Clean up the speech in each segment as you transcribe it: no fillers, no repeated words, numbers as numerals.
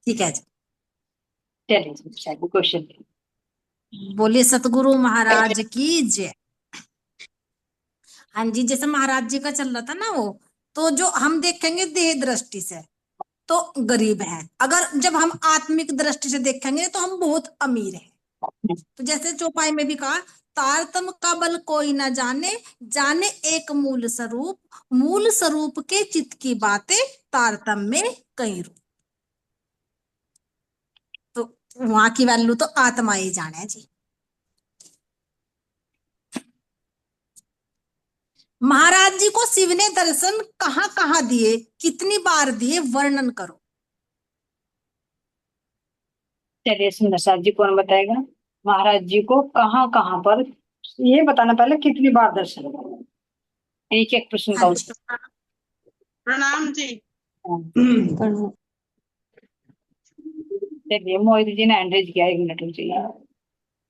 ठीक है जी। चलिए क्वेश्चन। बोलिए सतगुरु महाराज की जय। हाँ जी, जैसे महाराज जी का चल रहा था ना वो, तो जो हम देखेंगे देह दृष्टि से तो गरीब है, अगर जब हम आत्मिक दृष्टि से देखेंगे तो हम बहुत अमीर हैं। तो जैसे चौपाई में भी कहा, तारतम का बल कोई ना जाने, जाने एक मूल स्वरूप के चित्त की बातें, तारतम में कई रूप। तो वहां की वैल्यू तो आत्मा ही जाने जी। महाराज जी को शिव ने दर्शन कहाँ कहाँ दिए, कितनी बार दिए, वर्णन करो। चलिए सुंदर साहब जी कौन बताएगा। महाराज जी को कहाँ कहाँ पर, ये बताना पहले कितनी बार दर्शन हुआ? एक एक प्रश्न हाँ का जी। उत्तर। प्रणाम जी। हाँ। चलिए मोहित जी ने हैंड रेज किया, 1 मिनट रुक जाइए।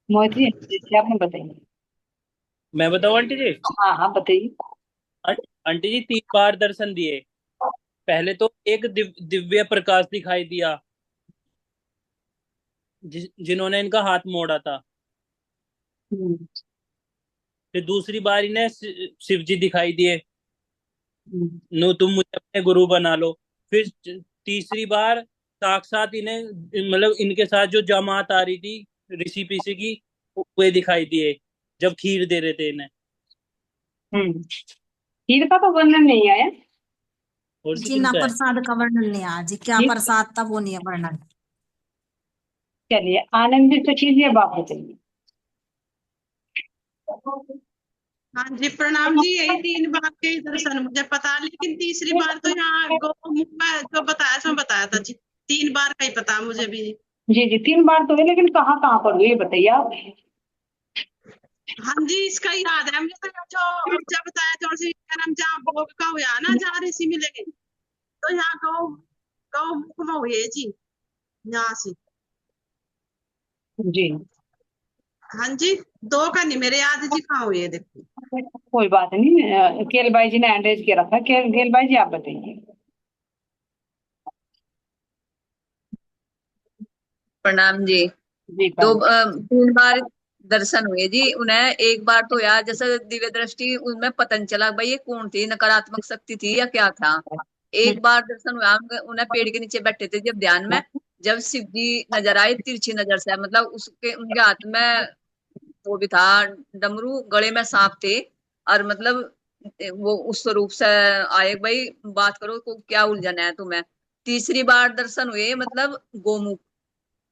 मोहित जी hand raise किया, आपने बताइए। मैं बताऊं आंटी जी? हाँ हाँ बताइए। आंटी जी 3 बार दर्शन दिए। पहले तो एक दिव्य प्रकाश दिखाई दिया, जिन्होंने इनका हाथ मोड़ा था। हम्म, फिर दूसरी बार इन्हें शिव जी दिखाई दिए, हम्म, नो तुम मुझे अपने गुरु बना लो। फिर तीसरी बार साक्षात इन्हें, मतलब इनके साथ जो जमात आ रही थी ऋषि पीछे की, वे दिखाई दिए जब खीर दे रहे थे इन्हें। हम्म। खीर का तो वर्णन नहीं आया। और जी ना, किसका है? प्रसाद का वर्णन नहीं आज, क्या खीर। प्रसाद था वो नहीं है वर्णन। चलिए आनंदित तो चीज, अब आप बताइए। हाँ जी प्रणाम जी। यही 3 बार के ही दर्शन मुझे पता, लेकिन तीसरी बार तो यहाँ गौमुख में जो बताया सो बताया था जी। 3 बार का ही पता मुझे भी। जी जी 3 बार तो है, लेकिन कहाँ कहाँ पर हुई ये बताइए आप। हाँ जी इसका ही याद है मुझे, तो जो अब जब बताया जो सी जन्म जहाँ भोग का हुआ ना, जहाँ ऋषि मिलेंगे, तो यहाँ गौमुख में हुए जी, यहाँ से। जी हाँ जी, 2 का नहीं मेरे याद जी, कहाँ हुए देखो। कोई बात नहीं, केल भाई जी ने हैंड रेज किया रखा है। केल भाई जी आप बताइए। प्रणाम जी। जी तो प्रणाम। 3 बार दर्शन हुए जी उन्हें। एक बार तो यार जैसे दिव्य दृष्टि, उनमें पता नहीं चला भाई ये कौन थी, नकारात्मक शक्ति थी या क्या था। एक बार दर्शन हुआ उन्हें पेड़ के नीचे बैठे थे जब ध्यान में, जब शिव जी नजर आए तिरछी नजर से, मतलब उसके उनके हाथ में वो भी था डमरू, गले में सांप थे। और मतलब वो उस स्वरूप से आए भाई, बात करो को क्या उलझन है तुम्हें। तीसरी बार दर्शन हुए मतलब गोमुख,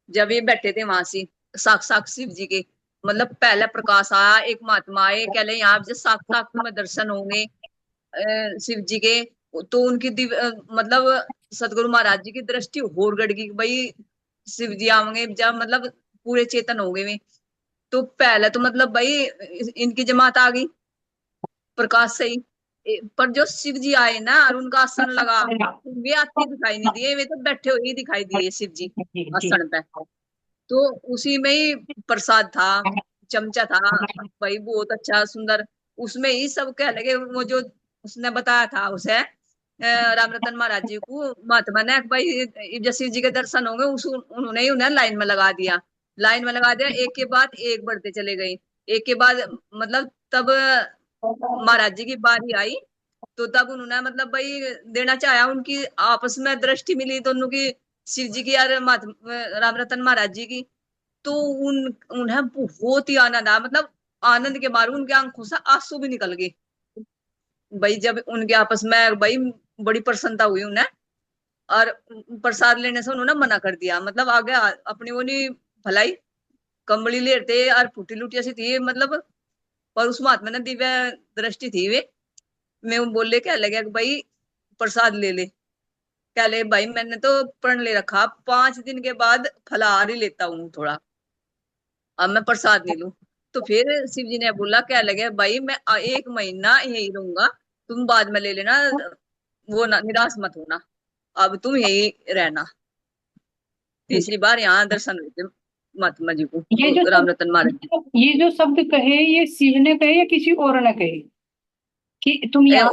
जब ये बैठे थे वहां से साक्षात शिव जी के, मतलब पहले प्रकाश आया, एक महात्मा आए कह ले यहाँ जब साक्षात तुम्हें दर्शन होंगे शिव जी के, तो उनकी मतलब सतगुरु महाराज जी की दृष्टि होर गड़ गई भाई, शिव जी आवेंगे जब मतलब पूरे चेतन हो गए वे। तो पहले तो मतलब भाई इनकी जमात आ गई प्रकाश से ही। पर जो शिव जी आए ना और उनका आसन लगा, वे आते दिखाई नहीं दिए, वे तो बैठे हुए ही दिखाई दिए शिव जी जी जी। आसन पे। तो उसी में ही प्रसाद था, चमचा था भाई, बहुत अच्छा सुंदर। उसमें ही सब कह लगे, वो जो उसने बताया था उसे राम रतन महाराज जी को महात्मा ने कि भाई जब शिव जी के दर्शन होंगे, उस उन्होंने ही उन्हें लाइन में लगा दिया। लाइन में लगा दिया, एक के बाद एक बढ़ते चले गए। एक के बाद मतलब तब महाराज जी की बारी आई, तो तब उन्होंने मतलब भाई देना चाहा, उनकी आपस में दृष्टि मिली दोनों की, शिव जी की और राम रतन महाराज जी की। तो उन्हें बहुत ही आनंद आया, मतलब आनंद के मारे उनके आंखों से आंसू भी निकल गए भाई, जब उनके आपस में भाई बड़ी प्रसन्नता हुई उन्हें। और प्रसाद लेने से उन्होंने मना कर दिया, मतलब आगे अपनी वो नहीं भलाई, कंबली लेते और फूटी लुटिया सी थी मतलब। पर उस महात्मा ने दिव्य दृष्टि थी वे, मैं बोले क्या लगे कि भाई प्रसाद ले ले। क्या ले भाई, मैंने तो प्रण ले रखा 5 दिन के बाद फलाहार ही लेता हूँ थोड़ा, अब मैं प्रसाद नहीं लूं। तो फिर शिव जी ने बोला क्या लगे भाई, मैं 1 महीना यही रहूंगा, तुम बाद में ले लेना, वो ना निराश मत होना, अब तुम यही रहना। तीसरी बार यहाँ दर्शन हुए थे महात्मा जी को, ये जो राम रतन महाराज जी। ये जो शब्द कहे, ये शिव ने कहे या किसी और ने कहे कि तुम यहाँ।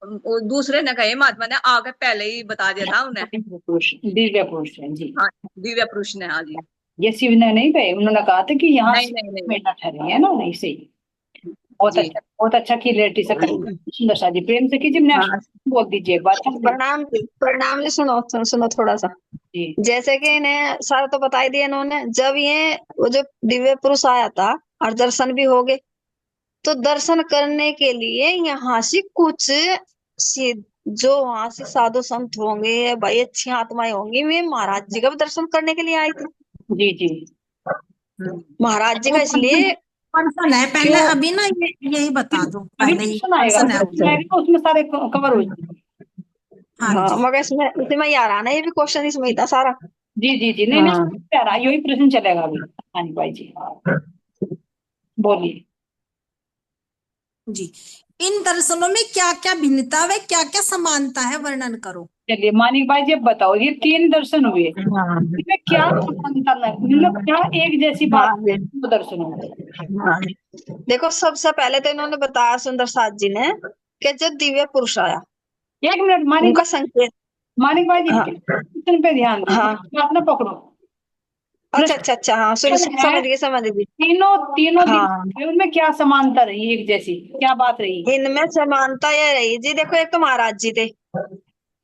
वो दूसरे ने कहे, महात्मा ने आगे पहले ही बता दिया था उन्हें। दिव्य पुरुष है जी। हाँ, दिव्य पुरुष ने, हाँ जी। ये शिव ने नहीं कहे, उन्होंने कहा था कि यहाँ नहीं नहीं नहीं महिला ठहरी है ना, ऐसे ही। बहुत जी। अच्छा, बहुत अच्छा क्लियरिटी से करें। सुंदर सा जी, प्रेम से कीजिए। नेक्स्ट हाँ, बोल दीजिए एक बात प्रणाम जी, प्रणाम जी। सुनो थोड़ा सा। जी। जैसे कि इन्हें सारा तो बता ही दिया इन्होंने। जब ये वो जो दिव्य पुरुष आया था और दर्शन भी हो गए, तो दर्शन करने के लिए यहाँ से कुछ जो वहां से साधु संत होंगे, भाई अच्छी आत्माएं होंगी, वे महाराज जी का भी दर्शन करने के लिए आई थी। जी जी। महाराज जी का इसलिए पर्सन है पहले, क्यों? अभी ना यही बता दो, अभी पहले ही क्वेश्चन आएगा, पर्सन है। क्वेश्चन आएगा, उसमें सारे कवर हो जाएंगे। हाँ हाँ, जी। मगर इसमें ही आ रहा ना, ये भी क्वेश्चन इसमें ही था सारा। जी जी जी, नहीं हाँ। नहीं, प्यारा यही प्रश्न चलेगा अभी। हाँ जी भाई जी, बोलिए। जी, इन दर्शनों में क्या क्या भिन्नता व क्या क्या समानता है, वर्णन करो। चलिए मानिक भाई जी, अब बताओ, ये 3 दर्शन हुए, इसमें क्या समानता, मतलब क्या एक जैसी बात हाँ, दर्शन हुए? हाँ। देखो, सबसे पहले तो इन्होंने बताया सुंदर साथ जी ने कि जो दिव्य पुरुष आया, 1 मिनट मानिक उनका संकेत। मानिक भाई जी, हाँ। क्वेश्चन पे ध्यान दो, हाँ। बात ना पकड़ो। अच्छा अच्छा अच्छा, हाँ, समझ गई। तीनों तीनों हाँ। दिन उनमें क्या समानता रही, एक जैसी क्या बात रही? इनमें समानता यह रही जी, देखो, एक तो महाराज जी थे,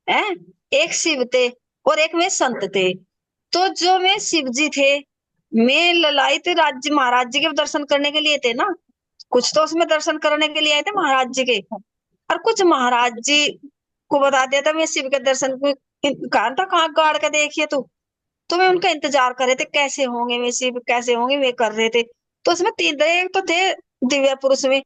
हैं, एक शिव थे, और एक में संत थे। तो जो में शिव जी थे, मैं ललायत राज्य महाराज जी के दर्शन करने के लिए थे ना। कुछ तो उसमें दर्शन करने के लिए आए थे महाराज जी के, और कुछ महाराज जी को बता दिया था मैं शिव के दर्शन को। कहा था कहाँ गाड़ के देखिए तो मैं उनका इंतजार कर रहे थे, कैसे होंगे वे शिव, कैसे होंगे वे, कर रहे थे। तो उसमें 3 एक तो थे दिव्य पुरुष में,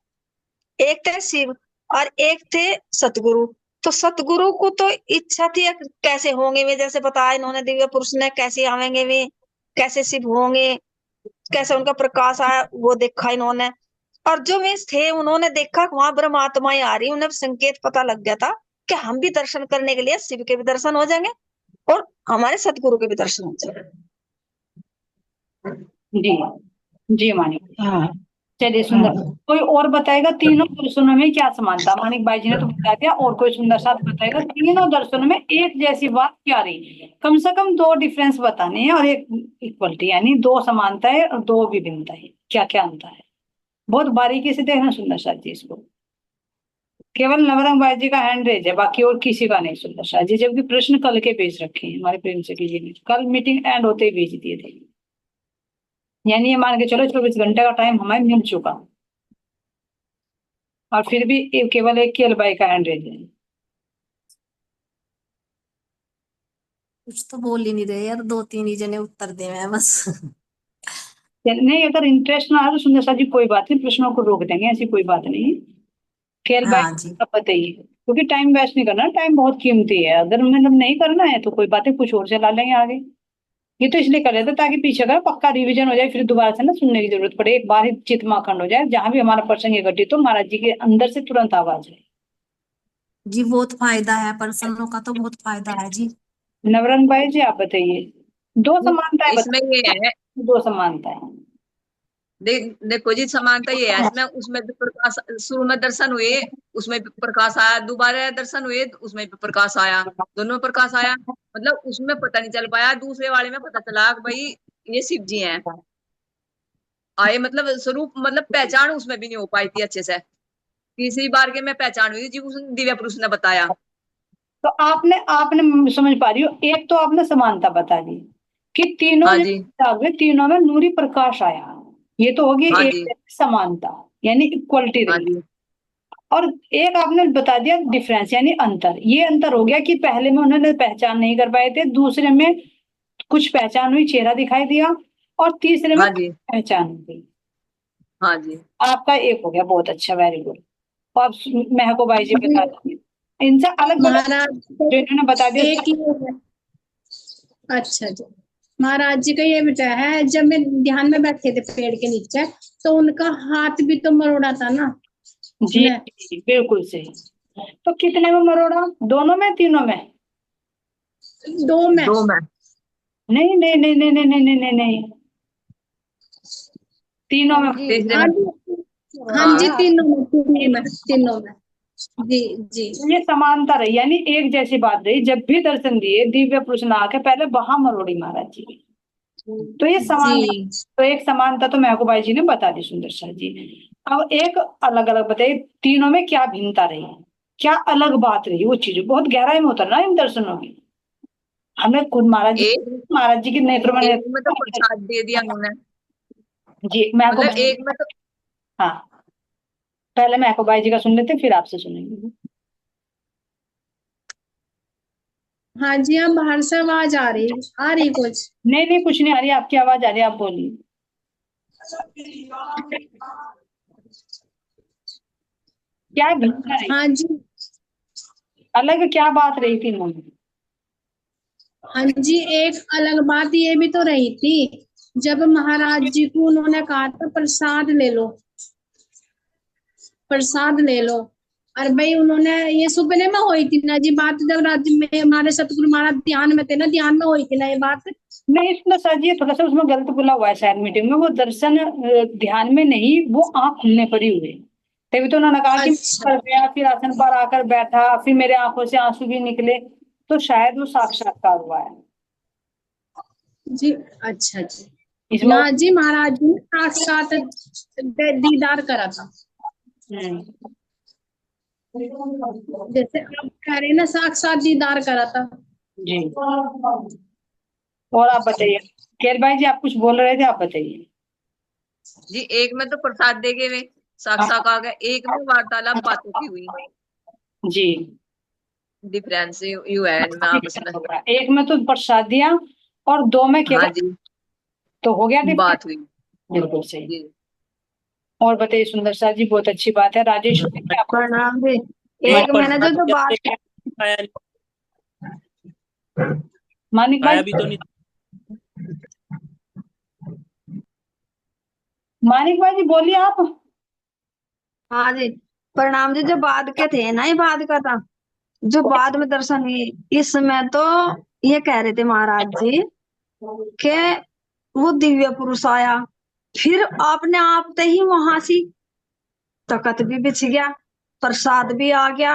एक थे शिव और एक थे सतगुरु। तो सतगुरु को तो इच्छा थी कैसे होंगे वे, जैसे बताया इन्होंने दिव्य पुरुष ने, कैसे आवेंगे वे, कैसे शिव होंगे, कैसे उनका प्रकाश आया, वो देखा इन्होंने। और जो वे थे, उन्होंने देखा वहां ब्रह्मात्माएं आ रही, उन्हें संकेत पता लग गया था कि हम भी दर्शन करने के लिए शिव के भी दर्शन हो जाएंगे और हमारे सतगुरु के भी दर्शन हो जाएंगे। जी जी मानिक। हाँ। चलिए सुंदर, कोई और बताएगा तीनों दर्शनों में क्या समानता? मानिक भाई जी ने तो बता दिया, और कोई सुंदर साथ बताएगा तीनों दर्शनों में एक जैसी बात क्या रही? कम से कम 2 डिफरेंस बताने हैं और एक इक्वलिटी, यानी 2 समानता है और 2 विभिन्नता है। क्या क्या अंतर है? बहुत बारीकी से देखना सुंदर साथ जी इसको। केवल नवरंग भाई जी का हैंड रेज है, बाकी और किसी का नहीं सुंदर साथ जी, जबकि प्रश्न कल के भेज रखे हैं हमारे प्रेम से कीजिए, कल मीटिंग एंड होते ही भेज दिए थे। यानी ये मान के चलो 24 घंटे का टाइम हमें मिल चुका, और फिर भी केवल एक केल बाई का हैंड रेज है। कुछ तो बोल ही नहीं रहे यार, 2-3 ही जने उत्तर दे मैं बस। नहीं, अगर इंटरेस्ट ना है तो सुंदर साथ जी कोई बात नहीं, प्रश्नों को रोक देंगे, ऐसी कोई बात नहीं है। केल बाई हाँ जी। का पता ही है, क्योंकि टाइम वेस्ट नहीं करना, टाइम बहुत कीमती है। अगर मतलब नहीं करना है तो कोई बात है, कुछ और चला लेंगे आगे। ये तो इसलिए कर रहे थे ताकि पीछे का पक्का रिवीजन हो जाए, फिर दोबारा से ना सुनने की जरूरत पड़े, एक बार ही चित माखंड हो जाए, जहां भी हमारा प्रसंग घटित तो महाराज जी के अंदर से तुरंत आवाज है। जी बहुत फायदा है, पर्सनों का तो बहुत फायदा है जी। नवरंग भाई जी आप बताइए, 2 समानता है, इसमें ये है, 2 समानता है। देखो जी, समानता ये है इसमें, उसमें भी प्रकाश, शुरू में दर्शन हुए उसमें भी प्रकाश आया, दोबारा दर्शन हुए उसमें भी प्रकाश आया, दोनों में प्रकाश आया। मतलब उसमें पता नहीं चल पाया, दूसरे वाले में पता चला कि भाई ये शिव जी हैं आए, मतलब स्वरूप, मतलब पहचान उसमें भी नहीं हो पाई थी अच्छे से। तीसरी बार के में पहचान हुई जी, उस दिव्य पुरुष ने बताया। तो आपने आपने समझ पा रही हो, एक तो आपने समानता बता दी कि तीनों हाँ ने जी, तीनों में नूरी प्रकाश आया, ये तो होगी हाँ एक जी, समानता, यानी इक्वलिटी हाँ रही। जी, और एक आपने बता दिया डिफरेंस, यानी अंतर। ये अंतर हो गया कि पहले में उन्होंने पहचान नहीं कर पाए थे, दूसरे में कुछ पहचान हुई, चेहरा दिखाई दिया, और तीसरे में हाँ जी, पहचान हो गई। हाँ जी। आपका एक हो गया, बहुत अच्छा, वेरी गुड। तो आप महको भाई जी बता दीजिए इनसे अलग अलग महाराज जो इन्होंने बता दिया। एक ही है। अच्छा जी, महाराज जी का ये बताया है, जब मैं ध्यान में बैठे थे पेड़ के नीचे, तो उनका हाथ भी तो मरोड़ा था ना। जी जी, बिल्कुल सही। तो कितने में मरोड़ा? दोनों में, तीनों में? 2 में। नहीं नहीं नहीं नहीं नहीं नहीं नहीं नहीं, तीनों में। तीसरे हाँ में, जी, हाँ जी, तीनों में। जी जी ये समानता रही, यानी एक जैसी बात रही। जब भी दर्शन दिए दिव्य पुरुष ने आके पहले वहां मरोड़ी महाराज जी की। तो ये समानता, जी तो एक समानता तो महकूबाई जी ने बता दी सुंदर शाह जी। अब एक अलग अलग बताइए, तीनों में क्या भिन्नता रही, क्या अलग बात रही, वो चीज बहुत गहराई में उतरना इन दर्शनों की। हमें खुद एक महाराज जी के नेत्र में एक में तो प्रसाद दे दिया उन्होंने, जी मैं मतलब एक में तो हाँ, पहले महकूबाई जी का सुन लेते फिर आपसे सुनेंगे। हाँ जी, आप बाहर से आवाज आ रही कुछ। नहीं नहीं कुछ नहीं आ रही, आपकी आवाज आ रही है, आप बोलिए। क्या भिन्नता रही, हाँ जी, अलग क्या बात रही थी इन्होंने? हाँ जी, एक अलग बात ये भी तो रही थी, जब महाराज जी को उन्होंने कहा था प्रसाद ले लो, प्रसाद ले लो। और भाई उन्होंने ये सुपने में हुई थी ना जी बात, जब राज्य में हमारे सतगुरु महाराज ध्यान में थे ना, ध्यान में हुई थी ना ये बात। नहीं इसमें सर जी थोड़ा सा उसमें गलत बोला हुआ है शायद मीटिंग में, वो दर्शन ध्यान में नहीं, वो आंख खुलने पर ही हुए। तभी तो उन्होंने कहा कि अच्छा कर गया, फिर आसन पर आकर बैठा, फिर मेरे आंखों से आंसू भी निकले, तो शायद वो साक्षात्कार हुआ है जी, अच्छा जी। इसमें। ना जी, महाराज जी ने साक्षात दीदार करा था, जैसे आप कह रहे हैं ना साक्षात दीदार करा था। जी और आप बताइए, केर भाई जी आप कुछ बोल रहे थे, आप बताइए। जी, एक में तो प्रसाद दे के वे साक्षात्कार गया, एक में वार्तालाप बातों की हुई, जी डिफरेंस यू है इनमें आपस में। एक में तो प्रसाद दिया और दो में हाँ केवल जी, तो हो गया difference। बात हुई बिल्कुल सही। जी। और बताइए सुंदर शाह जी, बहुत अच्छी बात है। राजेश आप प्रणाम जी। मैं एक मैंने जो प्रसाद बात खाया नहीं, मानिक खाया भाई, भी तो नहीं। मानिक भाई जी बोलिए आप। हाँ जी, प्रणाम जी। जो बाद के थे ना, ये बाद का था जो बाद में दर्शन हुए, इसमें तो ये कह रहे थे महाराज जी के वो दिव्य पुरुष आया, फिर आपने आप ते ही वहां से तखत भी बिछ गया, प्रसाद भी आ गया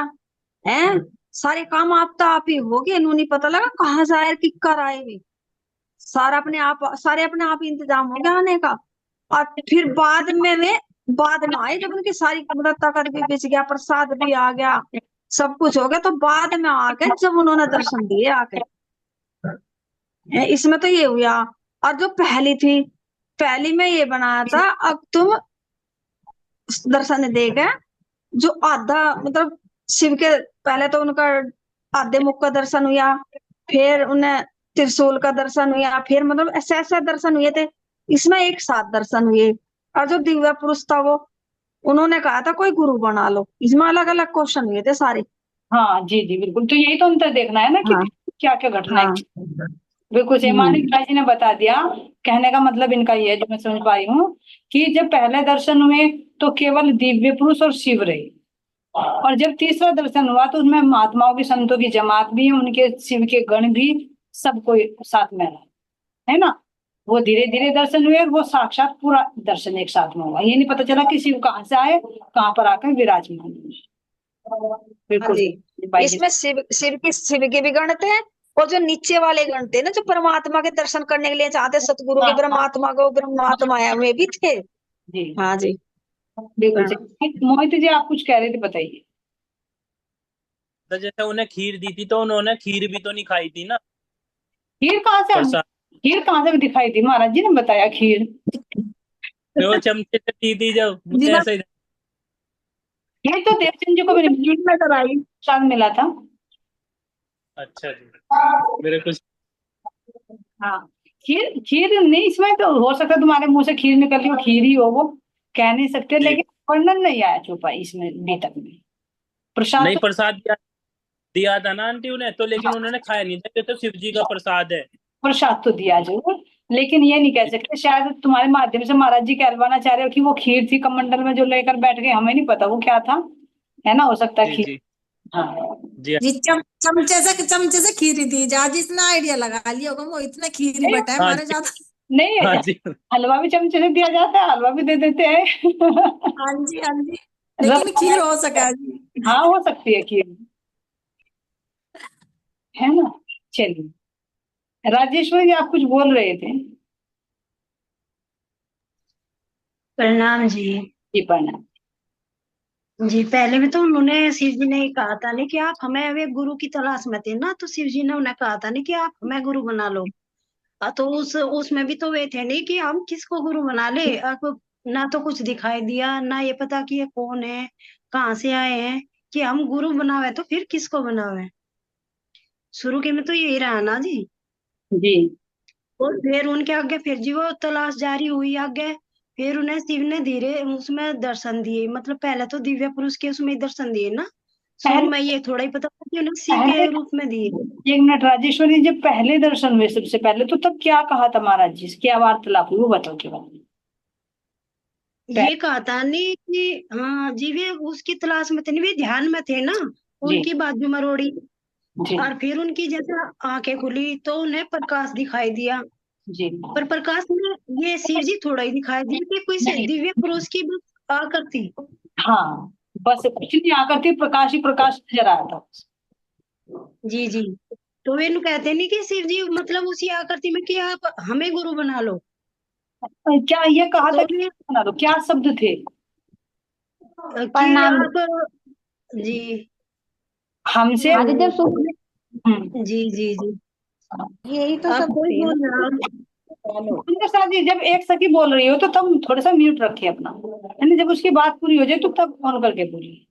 है, सारे काम आप ही हो गए, इन्होंने पता लगा कहाँ से आए कि कर आए भी, सारे अपने आप ही इंतजाम हो गया आने का। और फिर बाद में आए जब उनकी सारी मतलब तखत भी बिछ गया, प्रसाद भी आ गया, सब कुछ हो गया, तो बाद में आके जब उन्होंने दर्शन दिए आके, इसमें तो ये हुआ। और जो पहली थी, पहली में ये बनाया था, अब तुम दर्शन दे गए, जो आधा मतलब शिव के पहले तो उनका आधे मुख का दर्शन हुआ, फिर उन्हें त्रिशूल का दर्शन हुआ, फिर मतलब ऐसे ऐसे दर्शन हुए थे, इसमें एक साथ दर्शन हुए। और जो दिव्य पुरुष था वो उन्होंने कहा था कोई गुरु बना लो, इसमें अलग अलग क्वेश्चन हुए थे सारे। हाँ जी जी बिल्कुल, तो यही तो अंतर देखना है ना कि हाँ क्या क्या घटना है। हाँ बिल्कुल सही, मानिक भाई जी ने बता दिया। कहने का मतलब इनका ये है जो मैं समझ पाई हूँ, कि जब पहले दर्शन हुए तो केवल दिव्य पुरुष और शिव रहे, और जब तीसरा दर्शन हुआ तो उसमें महात्माओं की संतों की जमात भी, उनके शिव के गण भी, सब कोई साथ में रहा, है ना। वो धीरे धीरे दर्शन हुए, वो साक्षात पूरा दर्शन एक साथ में हुआ, ये नहीं पता चला कि शिव कहाँ से आए, कहाँ पर आकर विराजमान हुए। हाँ बिल्कुल जी। भाई जी। इसमें शिव के भी गण थे, और जो नीचे वाले गण थे ना, जो परमात्मा के दर्शन करने के लिए चाहते, सतगुरु के ब्रह्मात्मा को ब्रह्मात्मा आया वे भी थे। जी हाँ जी। बिल्कुल सही। मोहित जी आप कुछ कह रहे थे, बताइए। तो जैसे उन्हें खीर दी थी तो उन्होंने खीर भी तो नहीं खाई थी ना, खीर कहाँ से प्रसाद खीर कहाँ से दिखाई थी, महाराज जी ने बताया खीर। में वो चमचे से दी थी, जब मुझे ऐसे ही खीर तो देवचंद जी को भी नजर आई, प्रसाद मिला था। अच्छा जी, मेरे कुछ हाँ, खीर खीर नहीं, इसमें तो हो सकता है तुम्हारे मुंह से खीर निकल रही हो, खीर ही हो वो, कह नहीं सकते, जी लेकिन वर्णन नहीं आया छुपा इसमें अभी तक में। प्रसाद नहीं, तो प्रसाद दिया था ना आंटी उन्हें, तो लेकिन उन्होंने खाया नहीं था, ये तो शिव जी का प्रसाद है। प्रसाद तो दिया जरूर, लेकिन ये नहीं कह सकते, शायद तुम्हारे माध्यम से महाराज जी कहलवाना चाह रहे हो कि वो खीर थी कमंडल में जो लेकर बैठ गए, हमें नहीं पता वो क्या था, है ना, हो सकता है जी खीर। जी हाँ जी जी, चमचे से खीरी दी जा, जिसने आइडिया लगा लिया होगा वो इतना खीरी नहीं बटा है हाँ हमारे जी ज्यादा। नहीं हाँ है, जी हलवा भी चमचे से दिया जाता है, हलवा भी दे देते हैं। हाँ जी हाँ जी। लेकिन खीर हो सका जी। हाँ हो सकती है खीर, है ना। चलिए राजेश्वरी जी, आप कुछ बोल रहे थे। प्रणाम जी। जी प्रणाम। जी पहले भी तो उन्होंने, शिव जी ने कहा था नहीं कि आप हमें, वे गुरु की तलाश में थे ना, तो शिव जी ने उन्हें कहा था नहीं कि आप हमें गुरु बना लो। तो उसमें भी तो वे थे नहीं कि हम किसको गुरु बना ले। आपको ना तो कुछ दिखाई दिया, ना ये पता कि ये कौन है, कहाँ से आए हैं, कि हम गुरु बनावे तो फिर किसको बनावे। शुरू के में तो यही रहा ना जी। जी और फिर उनके आगे फिर जी वो तलाश जारी हुई आगे। फिर उन्हें शिव ने धीरे उसमें दर्शन दिए, मतलब पहले तो दिव्य पुरुष के उसमें ही दर्शन दिए ना। शुरू पहले में ये थोड़ा ही पता था कि उन्हें शिव पहले के रूप में दिए। एक मिनट राजेश्वरी, जब पहले दर्शन हुए सबसे पहले, तो तब क्या कहा था महाराज जी से, क्या वार्तालाप हुई वो बताओ के बाद में। ये कहा था नहीं कि हाँ जी, वे उसकी तलाश में थे नहीं, वे ध्यान में थे ना। जी उनकी बाजू मरोड़ी, जी और फिर उनकी जैसे आंखें खुली तो उन्हें प्रकाश दिखाई दिया। जी। पर प्रकाश में ये शिव जी थोड़ा ही दिखाई दिए कि कोई नहीं, दिव्य पुरुष की बस आकृति। हाँ बस कुछ नहीं, आकर थी प्रकाश ही प्रकाश नजर आया था। जी जी। तो वे नु कहते नहीं कि शिव जी मतलब उसी आकृति में कि आप हमें गुरु बना लो। क्या ये कहा था तो कि वे बना दो, क्या शब्द थे। कि प्रणाम आप जी हमसे आदित्य सुन, जी जी जी यही तो आप सब कोई होते हैं बोल ना। रहा। उनके साथ ही जब एक सखी बोल रही हो तो तब थोड़ा सा म्यूट रखिए अपना, यानी जब उसकी बात पूरी हो जाए तो तब ऑन करके बोलिए।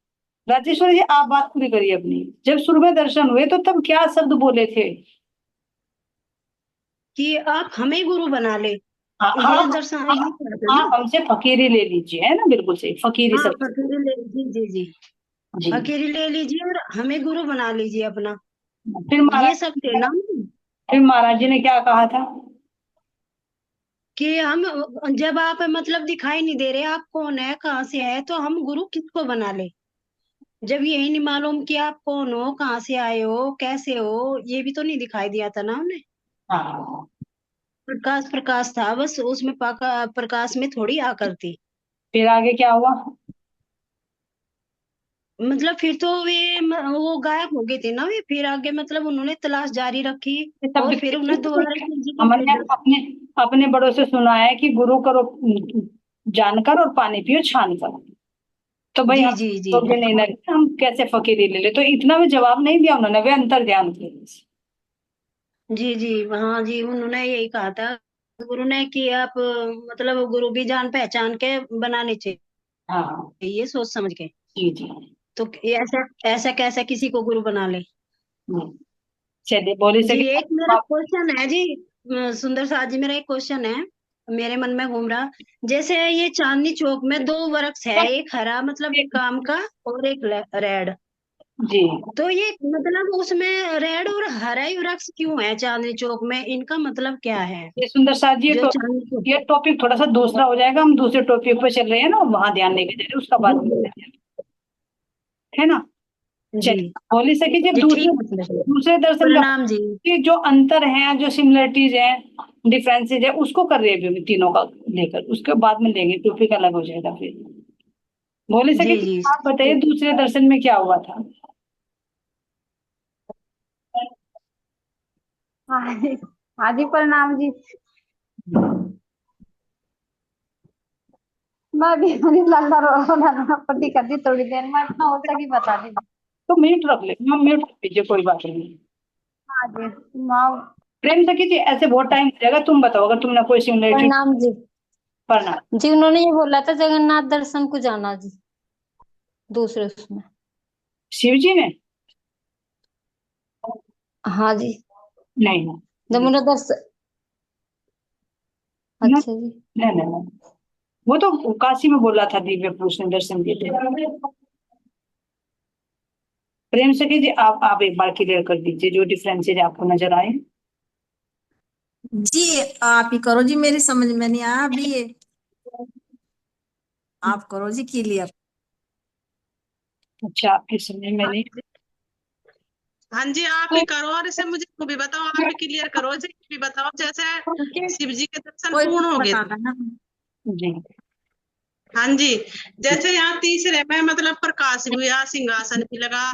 राजेश्वरी जी आप बात पूरी करिए अपनी। जब शुरू में दर्शन हुए तो तब क्या शब्द बोले थे। कि आप हमें गुरु बना ले, हाँ ये हाँ दर्शन हाँ, ये कहते हैं हाँ ना। हमसे फकीरी ले लीजिए, है ना, बिल्कुल सही, फकीरी हाँ सब। फकीरी ले, जी जी जी, जी। फकीरी ले लीजिए और हमें गुरु बना लीजिए अपना। फिर ये महाराज, सब थे ना फिर महाराज जी ने क्या कहा था। कि हम, जब आप मतलब दिखाई नहीं दे रहे आप कौन है कहाँ से है, तो हम गुरु किसको बना ले। जब यही नहीं मालूम कि आप कौन हो, कहाँ से आए हो, कैसे हो, ये भी तो नहीं दिखाई दिया था ना उन्हें। हाँ प्रकाश प्रकाश था बस, उसमें प्रकाश में थोड़ी आकर थी। फिर आगे क्या हुआ। मतलब फिर तो वे वो गायब हो गए थे ना वे, फिर आगे मतलब उन्होंने तलाश जारी रखी। ये शब्द और फिर उन्हें दोबारा शिव जी को हमने फिर अपने अपने बड़ों से सुना है कि गुरु करो जानकर और पानी पियो छान कर। तो भाई जी हम जी जी योग्य नहीं लगे, हम कैसे फकीरी ले ले, तो इतना भी जवाब नहीं दिया उन्होंने, वे अंतर ध्यान थे। जी जी। हाँ जी, उन्होंने यही कहा था गुरु ने कि आप मतलब गुरु भी जान पहचान के बनाने हाँ चाहिए, सोच समझ के। जी जी। तो ऐसा ऐसा कैसा किसी को गुरु बना ले। हम्म, चलिए बोली जी सके एक मेरा आप। क्वेश्चन है जी, सुंदर साथ जी, मेरा एक क्वेश्चन है, मेरे मन में घूम रहा। जैसे ये चांदनी चौक में दो वृक्ष है, एक हरा मतलब एक काम का, और एक रेड। जी तो ये मतलब उसमें रेड और हरा ही वृक्ष क्यों है चांदनी चौक में, इनका मतलब क्या है। ये सुंदर साथ जी, जो चांदनी चौक, ये टॉपिक थोड़ा सा दूसरा हो जाएगा, हम दूसरे टॉपिक पे चल रहे हैं ना, वहां ध्यान नहीं दे रहे, उसका बाद में जी है ना। जी चलिए बोली सके जब जी दूसरे ठीक है सुंदर। दूसरे दर्शन का प्रणाम जी। कि जो अंतर है, जो सिमिलरिटीज है, डिफरेंसेज है, उसको कर रहे हैं अभी तीनों का लेकर, उसके बाद में लेंगे, टॉपिक अलग हो जाएगा फिर। बोले सके जी जी आप बताइए दूसरे दर्शन में क्या हुआ था। हाँ जी, हाँ जी प्रणाम जी। मैं भी नहीं लल्ला रो पट्टी कर दी थोड़ी देर में, इतना हो सकी बता दी। तो म्यूट रख ले, हम म्यूट रख दीजिए, कोई बात नहीं। हाँ जी माँ, प्रेम सखी जी ऐसे बहुत टाइम हो जाएगा, तुम बताओ अगर तुमने कोई सिमिलरिटी प्रणाम जी। पढ़ना। जी उन्होंने ये बोला था जगन्नाथ दर्शन को जाना जी, दूसरे उसमें। शिव जी ने हाँ जी, नहीं नहीं जमुना दर्शन। नहीं अच्छा जी। नहीं नहीं, वो तो काशी में बोला था, दिव्य पुरुष ने दर्शन दिए थे। प्रेम सखी जी आप एक बार क्लियर कर दीजिए जो डिफरेंसेज आपको नजर आए। जी आप ही करो जी, मेरी समझ में नहीं आया अभी ये, आप करो जी क्लियर। अच्छा आपके समझ में नहीं। हाँ जी आप ही करो, और इसे मुझे को भी बताओ, आप ही क्लियर करो जी, भी बताओ जैसे क्योंकि शिव जी के दर्शन कोई पूर्ण हो गए बता थे। देना। जी हाँ जी, जैसे यहाँ तीसरे में मतलब प्रकाश भी हुआ, सिंहासन भी लगा,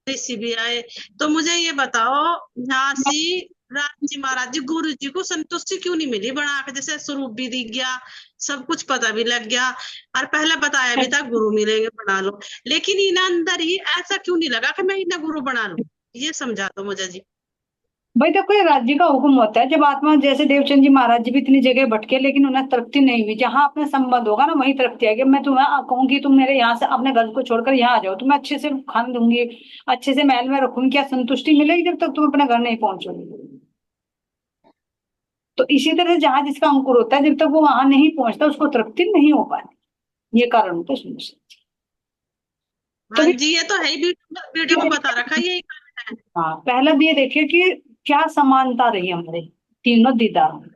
ऋषि भी आए। तो मुझे ये बताओ, झांसी राज जी महाराज जी गुरु जी को संतुष्टि क्यों नहीं मिली बना के? जैसे स्वरूप भी दिख गया, सब कुछ पता भी लग गया, और पहले बताया भी था गुरु मिलेंगे बना लो, लेकिन इन अंदर ही ऐसा क्यों नहीं लगा कि मैं इन्हें गुरु बना लूं? ये समझा दो मुझे जी। भाई देखो, ये राज्य का हुक्म होता है। जब आत्मा, जैसे देवचंद जी महाराज जी भी इतनी जगह भटके लेकिन उन्हें तृप्ति नहीं हुई। जहां अपने संबंध होगा ना वहीं तृप्ति आएगी। मैं तुम्हें कहूंगी तुम मेरे यहाँ से अपने घर को छोड़कर यहाँ आ जाओ, तुम्हें अच्छे से खाना दूंगी, अच्छे से महल में रखूंगी, क्या संतुष्टि मिलेगी जब तक तुम अपने घर नहीं पहुंचोगे? तो इसी तरह जहां जिसका अंकुर होता है, जब तक वो वहां नहीं पहुंचता उसको तृप्ति नहीं हो पाती। ये कारण होता है सुनिश्चित। तो हाँ जी, ये तो है ही, वीडियो में बता रखा है, यही कारण है। हाँ, पहला ये देखिए कि क्या समानता रही हमारे तीनों दीदार में।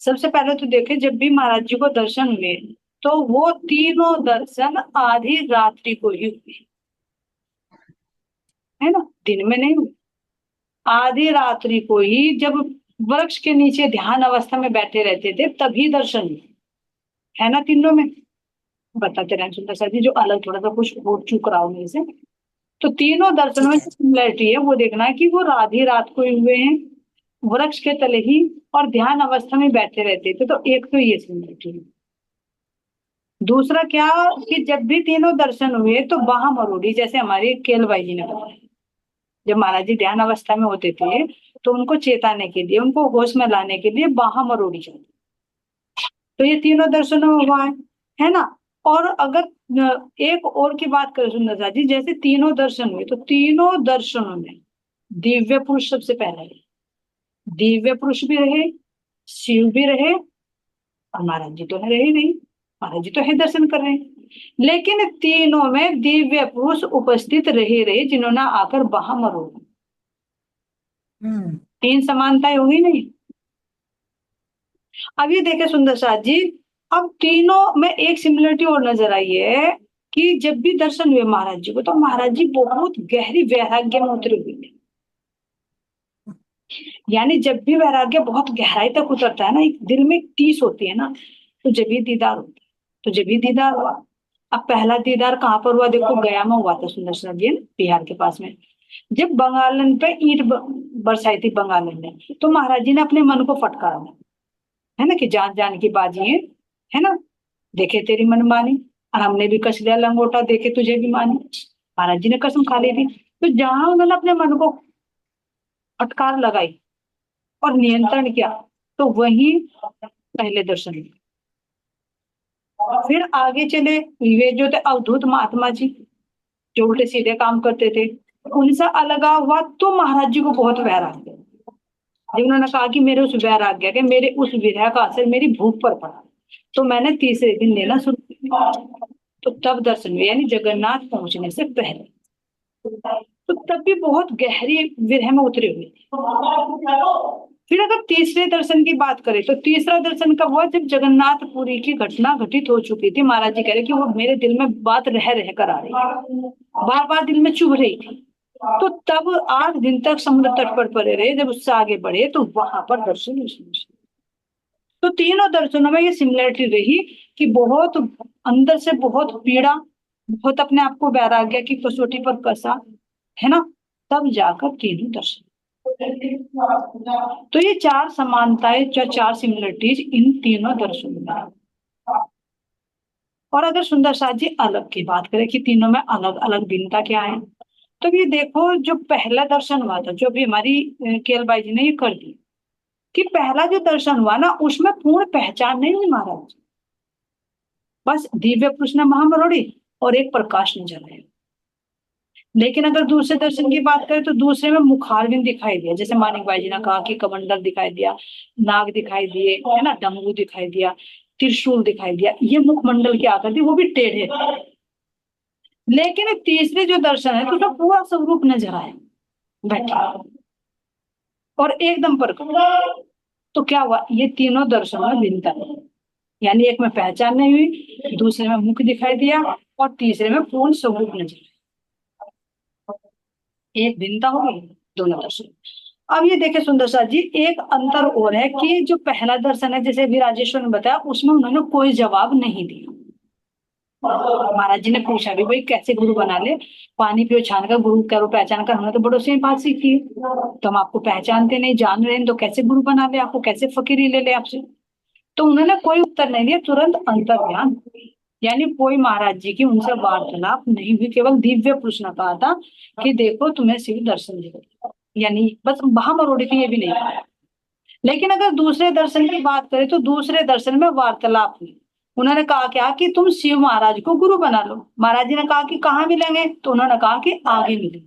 सबसे पहले तो देखे, जब भी महाराज जी को दर्शन हुए तो वो तीनों दर्शन आधी रात्रि को ही हुए, है ना, दिन में नहीं हुए। आधी रात्रि को ही, जब वृक्ष के नीचे ध्यान अवस्था में बैठे रहते थे तभी दर्शन हुए, है ना, तीनों में। बताते रहे सुंदर सर जी, जो अलग थोड़ा सा कुछ हो चुक रहा हो मेरे से। तो तीनों दर्शनों ठीक में है। सिमिलरिटी है, वो देखना है कि वो आधी रात को ही हुए हैं, वृक्ष के तले ही, और ध्यान अवस्था में बैठे रहते थे। तो एक तो ये सिमिलरिटी है। दूसरा क्या, कि जब भी तीनों दर्शन हुए तो बाह मरोड़ी, जैसे हमारी केलबाई जी ने बताया, जब महाराज जी ध्यान अवस्था में होते थे तो उनको चेताने के लिए, उनको होश में लाने के लिए बाह मरोड़ी चलती। तो ये तीनों दर्शनों में हुआ है ना। और अगर एक और की बात करें सुंदरता जी, जैसे तीनों दर्शन हुए तो तीनों दर्शनों में दिव्य पुरुष सबसे पहले रहे। दिव्य पुरुष भी रहे, शिव भी रहे, और महाराज जी तो है रहे नहीं, महाराज जी तो है दर्शन कर रहे हैं। लेकिन तीनों में दिव्य पुरुष उपस्थित रहे जिन्होंने आकर बाह मरोड़ा। तीन समानताएं होगी नहीं। अब ये देखे सुंदर साथ जी, अब तीनों में एक सिमिलरिटी और नजर आई है कि जब भी दर्शन हुए महाराज जी को तो महाराज जी बहुत गहरी वैराग्य में उतरे हुए थे। यानी जब भी वैराग्य बहुत गहराई तक उतरता है ना, एक दिल में टीस होती है ना, तो जब भी दीदार होता है। तो जब भी दीदार हुआ, अब पहला दीदार कहाँ पर हुआ? देखो गया में हुआ था सुंदर साथ जी, बिहार के पास में। जब बंगालन पे ईंट बरसाई थी बंगालन ने, तो महाराज जी ने अपने मन को फटकारा, है ना, कि जान जान की बाजी है ना, देखे तेरी मनमानी, और हमने भी कस लिया लंगोटा, देखे तुझे भी मानी। महाराज जी ने कसम खा ली थी। तो जहां उन्होंने अपने मन को फटकार लगाई और नियंत्रण किया, तो वही पहले दर्शन हुए। फिर आगे चले, वे जो थे अवधूत महात्मा जी, जो उल्टे सीधे काम करते थे, उनसे अलगाव हुआ तो महाराज जी को बहुत वैराग्य। जब उन्होंने कहा कि मेरे उस वैराग्य के, मेरे उस विरह का असर मेरी भूख पर पड़ा, तो मैंने तीसरे दिन लेना शुरू किया। तो तब दर्शन हुए, यानी जगन्नाथ पहुंचने से पहले। तो तब भी बहुत गहरी विरह में उतरे हुए थे। फिर अगर तीसरे दर्शन की बात करें तो तीसरा दर्शन कब हुआ? जब जगन्नाथपुरी की घटना घटित हो चुकी थी। महाराज जी कह रहे कि वो मेरे दिल में बात रह रह कर आ रही, बार बार दिल में चुभ रही थी। तो तब 8 दिन तक समुद्र तट पर पड़े रहे। जब उससे आगे बढ़े तो वहां पर दर्शन हुए। तो तीनों दर्शनों में ये सिमिलरिटी रही कि बहुत अंदर से बहुत पीड़ा, बहुत अपने आप को वैराग्य की कसौटी पर कसा, है ना, तब जाकर तीनों दर्शन। तो ये 4 समानताएं, 4 सिमिलरिटीज इन तीनों दर्शनों में। और अगर सुंदर साथ जी अलग की बात करें कि तीनों में अलग अलग भिन्नता क्या है, तो ये देखो, जो पहला दर्शन हुआ था, जो भी हमारी केलबाई जी ने ये कर दी, कि पहला जो दर्शन हुआ ना, उसमें पूर्ण पहचान नहीं हुई महाराज, बस दिव्य पुरुष ने महामरोड़ी और एक प्रकाश नजर आया। लेकिन अगर दूसरे दर्शन की बात करें तो दूसरे में मुखारविंद दिखाई दिया, जैसे मानिक भाई जी ने कहा कि कमंडल दिखाई दिया, नाग दिखाई दिए, है ना, डमरू दिखाई दिया, त्रिशूल दिखाई दिया, ये मुखमंडल की आकृति, वो भी टेढ़े। लेकिन तीसरे जो दर्शन है तो उसका पूरा स्वरूप नजर आया बैठा और एकदम पर। तो क्या हुआ? ये तीनों दर्शनों में भिन्नता है, यानी एक में पहचान नहीं हुई, दूसरे में मुख दिखाई दिया, और तीसरे में पूर्ण स्वरूप नजर आया। एक भिन्नता होगी दोनों दर्शन। अब ये देखे सुंदर साथ जी, एक अंतर और है कि जो पहला दर्शन है, जैसे अभी राजेश्वर ने बताया, उसमें उन्होंने कोई जवाब नहीं दिया। महाराज जी ने पूछा भी भाई कैसे गुरु बना ले, पानी पियो छान कर गुरु करो पहचान कर, हमने तो बड़ों से बात सीखी है, तो हम आपको पहचानते नहीं जान रहे हैं, तो कैसे गुरु बना ले आपको, कैसे फकीरी ले ले आपसे। तो उन्होंने कोई उत्तर नहीं दिया, तुरंत अंतर्ध्यान, यानी कोई महाराज जी की उनसे वार्तालाप नहीं हुई, केवल दिव्य पुरुष ने कहा था कि देखो तुम्हें शिव दर्शन देगा, यानी बस वहां मरोड़ी थी, ये भी नहीं। लेकिन अगर दूसरे दर्शन की बात करें तो दूसरे दर्शन में वार्तालाप हुई। उन्होंने कहा क्या कि तुम शिव महाराज को गुरु बना लो। महाराज जी ने कहा कि कहाँ मिलेंगे, तो उन्होंने कहा कि आगे मिलेंगे,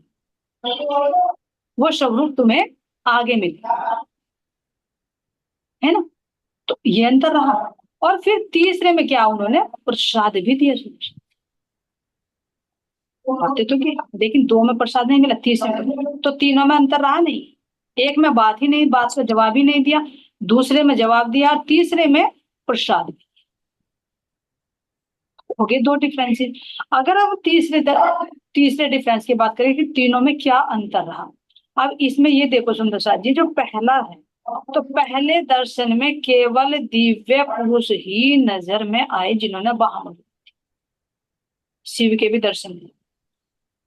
वो स्वरूप तुम्हें आगे मिले, है ना। तो ये अंतर रहा। और फिर तीसरे में क्या, उन्होंने प्रसाद भी दिया। बातें तो की, लेकिन दो में प्रसाद नहीं मिला, तीसरे में तो तीनों में अंतर रहा नहीं। एक में बात ही नहीं, बात का जवाब ही नहीं दिया, दूसरे में जवाब दिया, तीसरे में प्रसाद। हो गए दो डिफरेंसेस। अगर अब तीसरे डिफरेंस की बात करें कि तीनों में क्या अंतर रहा। अब इसमें ये देखो सुंदर साथ जी, जो पहला है, तो पहले दर्शन में केवल दिव्य पुरुष ही नजर में आए जिन्होंने वाहन, शिव के भी दर्शन किए।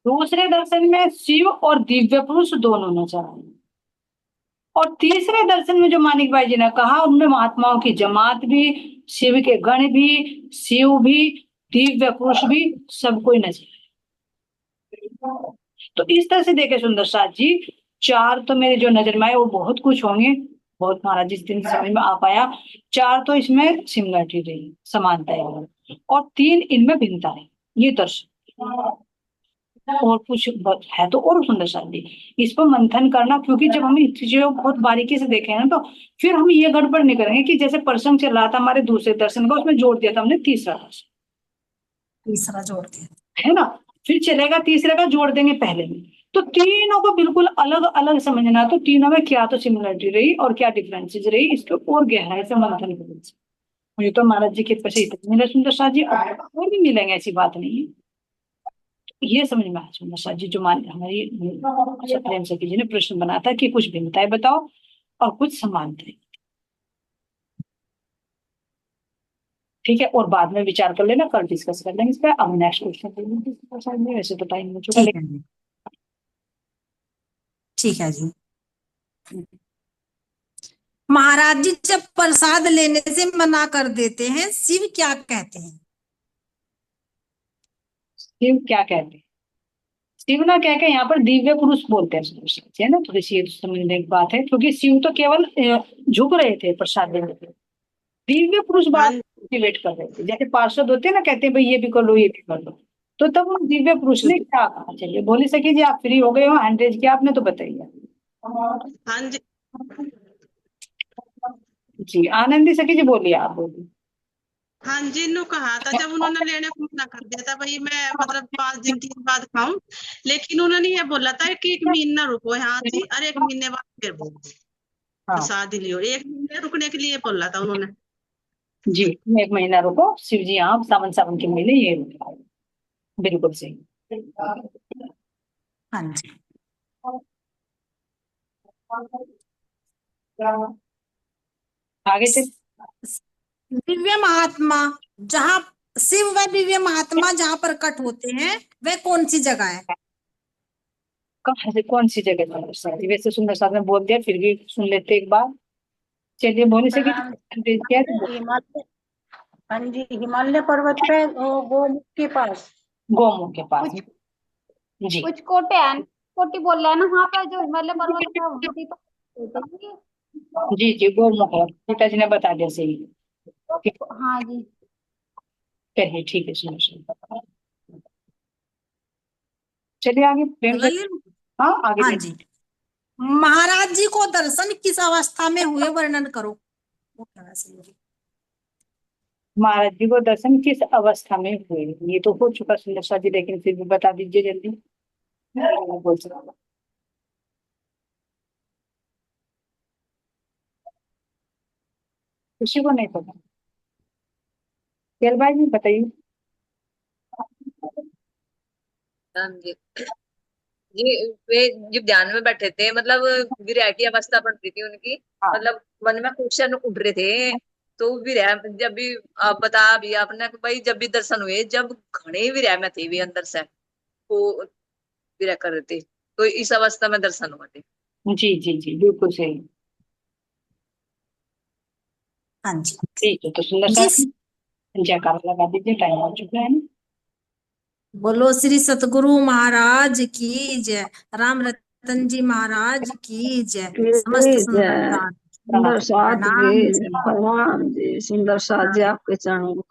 दूसरे दर्शन में शिव और दिव्य पुरुष दोनों नजर आए। और तीसरे दर्शन में जो मानिक भाई जी ने कहा, उनमें महात्माओं की जमात भी, शिव के गण भी, शिव भी, दिव्य पुरुष भी, सब कोई नजर आए। तो इस तरह से देखे सुंदर साथ जी, चार तो मेरे जो नजर में आए वो बहुत कुछ होंगे, बहुत महाराज जिस दिन समझ में आ पाया। चार तो इसमें सिमिलरिटी रही, समानता है, और तीन इनमें भिन्नता है, ये दर्शन। और कुछ है तो और सुंदर शादी, इस पर मंथन करना, क्योंकि जब हम इस चीजों को बहुत बारीकी से देखें ना, तो फिर हम ये गड़बड़ नहीं करेंगे कि जैसे प्रसंग चल रहा था हमारे दूसरे दर्शन का, उसमें जोड़ दिया था हमने तीसरा दर्शन, तीसरा जोड़ दिया, है ना, फिर चलेगा तीसरे का जोड़ देंगे पहले में। तो तीनों को बिल्कुल अलग अलग समझना, तो तीनों में क्या तो सिमिलरिटी रही और क्या डिफरेंसेस रही, इसको और गहराई से मंथन करेंगे। ये तो महाराज जी के पीछे इतने मिले सुंदर शाह जी, और भी मिलेंगे, ऐसी बात नहीं है। ये समझ में आया सुंदर शाह जी, जो मान हमारी प्रेम सखी जी ने प्रश्न बनाया था कि कुछ भिन्नताएं बताओ और कुछ समानताएं। ठीक है, और बाद में विचार कर लेना, कल डिस्कस कर लेंगे इस पर। अब नेक्स्ट क्वेश्चन, वैसे तो टाइम हो चुका, ठीक है जी, ठीक है जी। महाराज जी जब प्रसाद लेने से मना कर देते हैं, शिव क्या कहते हैं? शिव क्या कहते हैं, शिव ना कह के यहाँ पर दिव्य पुरुष बोलते हैं, है ना, थोड़ी सी समझने की बात है, क्योंकि शिव तो केवल झुक रहे थे प्रसाद देने के लिए, दिव्य पुरुष बात मोटिवेट कर रहे थे। जैसे पार्षद होते हैं ना, कहते हैं भाई ये भी कर लो, ये भी कर लो, तो तब उन दिव्य पुरुष ने क्या कहा। चलिए बोली सखी जी, आप फ्री हो गए हो, हैंड रेज किया आपने, तो बताइए। हाँ जी, जी आनंदी सखी जी बोलिए, आप बोलिए। हाँ जी, नु कहा था जब उन्होंने लेने को मना कर दिया था, भाई मैं मतलब 5 दिन 3 बाद खाऊं, लेकिन उन्होंने ये बोला था कि 1 महीना रुको यहाँ से, और 1 महीने बाद फिर बोल हाँ प्रसाद लियो। 1 महीने रुकने के लिए बोला था उन्होंने। जी, 1 महीना रुको, शिव जी आप सावन सावन के महीने ये रुको, बिल्कुल सही। हाँ जी, आगे से दिव्य महात्मा, जहाँ शिव व दिव्य महात्मा जहाँ प्रकट होते हैं, वह कौन सी जगह है? कहाँ से, कौन सी जगह सुंदर साथ जी? वैसे सुंदर साथ ने बोल दिया, फिर भी सुन लेते एक बार। चलिए बोले से हिमालय, हाँ जी, हिमालय पर्वत पे गोमुख के पास, गोमुख के पास जी, कुछ कोटे है, कोटी बोल रहा है ना, वहाँ पे जो हिमालय पर्वत है वहाँ भी तो जी जी गोमुख है, पिताजी ने बता दिया सही। हाँ जी, चलिए ठीक है, सुनो सुनो, चलिए आगे प्रेम से। हाँ आगे हाँ जी, महाराज जी को दर्शन किस अवस्था में हुए, वर्णन करो। महाराज जी को दर्शन किस अवस्था में हुए, ये तो हो चुका सुंदर सा जी, लेकिन फिर भी बता दीजिए जल्दी। बोल सकते, किसी को नहीं पता, भाई जी बताइए। जी जी, वे जब ध्यान में बैठे थे, मतलब विराटी अवस्था बन रही थी उनकी, हाँ। मतलब मन में क्वेश्चन उठ रहे थे, तो विरह जब भी आप बता भी आपने कि भाई जब भी दर्शन हुए, जब घने विरह में थे भी अंदर से वो विरह कर रहे थे, तो इस अवस्था में दर्शन हुए थे। जी जी जी, बिल्कुल सही। हाँ जी ठीक है, तो सुंदर जी। सा जयकारा लगा दीजिए, टाइम हो चुका है ना। बोलो श्री सतगुरु महाराज की जय, राम रतन जी महाराज की जय, समस्त सुंदर सुंदर साथ प्रणाम के जी। भगवान जी, सुंदर साथ जी आपके चरणों को